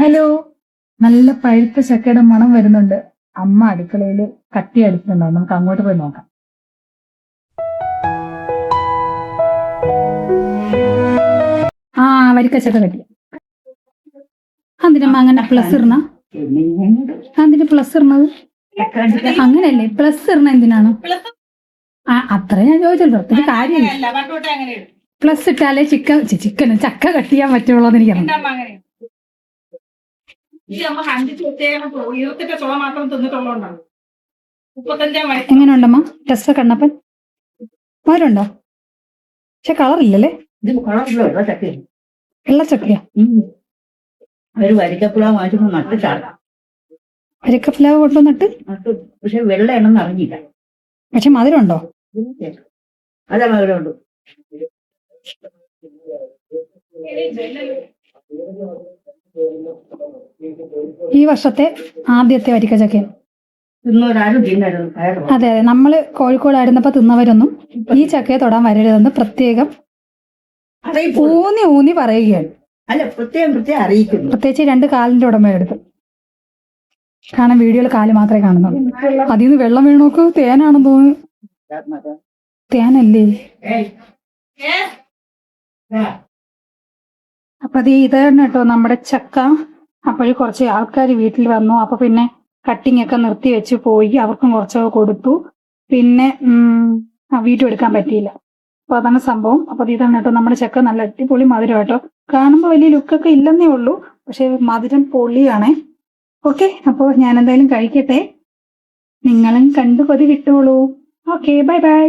Hello, നല്ല പഴുത്ത ചക്കയുടെ മണം വരുന്നുണ്ട്. അമ്മ അടുക്കളയിൽ കട്ടി അടുത്തുണ്ടാവും. നമുക്ക് അങ്ങോട്ട് പോയി നോക്കാം. ആ, വരിക്കച്ചക്ക കട്ടി. അതിനമ്മ അങ്ങനെ പ്ലസ് ഇടണ? അതിന് പ്ലസ് ഇടണത് അങ്ങനെയല്ലേ? പ്ലസ് ഇടണ എന്തിനാണ്? അത്ര ഞാൻ ചോദിച്ചല്ലോ. ഒത്തിരി കാര്യമില്ല. പ്ലസ് ഇട്ടാലേ ചക്ക കട്ട് ചെയ്യാൻ പറ്റുള്ളൂ എന്ന് എനിക്കറിയാം. എങ്ങനെയുണ്ടമ്മ ടെസ്റ്റ് കണ്ണപ്പൻ? മധുരമുണ്ടോ? പക്ഷെ കളറില്ലല്ലേ? വെള്ളച്ചക്കയാ? വരിക്കപ്പിലാവ് കൊണ്ടുവന്നിട്ട് പക്ഷെ വെള്ള എണ്ണം അറിഞ്ഞില്ല. പക്ഷെ മധുരമുണ്ടോ? അതെ, മധുരമുണ്ട്. ഈ വർഷത്തെ ആദ്യത്തെ വരിക്കച്ചക്ക. അതെ അതെ, നമ്മള് കോഴിക്കോടായിരുന്നപ്പോ തിന്നവരൊന്നും ഈ ചക്കയെ തൊടാൻ വരരുതെന്ന് പ്രത്യേകം ഊന്നി പറയുകയാണ്. അല്ല, പ്രത്യേകം അറിയിക്കുന്നു. പ്രത്യേകിച്ച് 2 കാലിന്റെ ഉടമയെടുത്ത്. കാരണം വീഡിയോയിൽ കാല് മാത്രമേ കാണുന്നുള്ളൂ. അതിൽ നിന്ന് വെള്ളം വീണോക്ക്. തേനാണെന്ന് തോന്നുന്നു. തേനല്ലേ? അപ്പൊ അത് ഇതാണ് കേട്ടോ നമ്മുടെ ചക്ക. അപ്പോഴും കുറച്ച് ആൾക്കാർ വീട്ടിൽ വന്നു. അപ്പൊ പിന്നെ കട്ടിങ് ഒക്കെ നിർത്തി വെച്ച് പോയി. അവർക്കും കുറച്ചൊക്കെ കൊടുത്തു. പിന്നെ വീഡിയോ എടുക്കാൻ പറ്റിയില്ല. അപ്പൊ അതാണ് സംഭവം. അപ്പൊ ഇതാണ് കേട്ടോ നമ്മുടെ ചക്ക. നല്ല അടിപൊളി മധുരം കേട്ടോ. കാണുമ്പോൾ വലിയ ലുക്കൊക്കെ ഇല്ലെന്നേ ഉള്ളൂ, പക്ഷെ മധുരം പൊളിയാണേ. ഓക്കെ, അപ്പോൾ ഞാൻ എന്തായാലും കഴിക്കട്ടെ. നിങ്ങളും കണ്ടു കൊതി വിട്ടോളൂ. Okay, bye bye.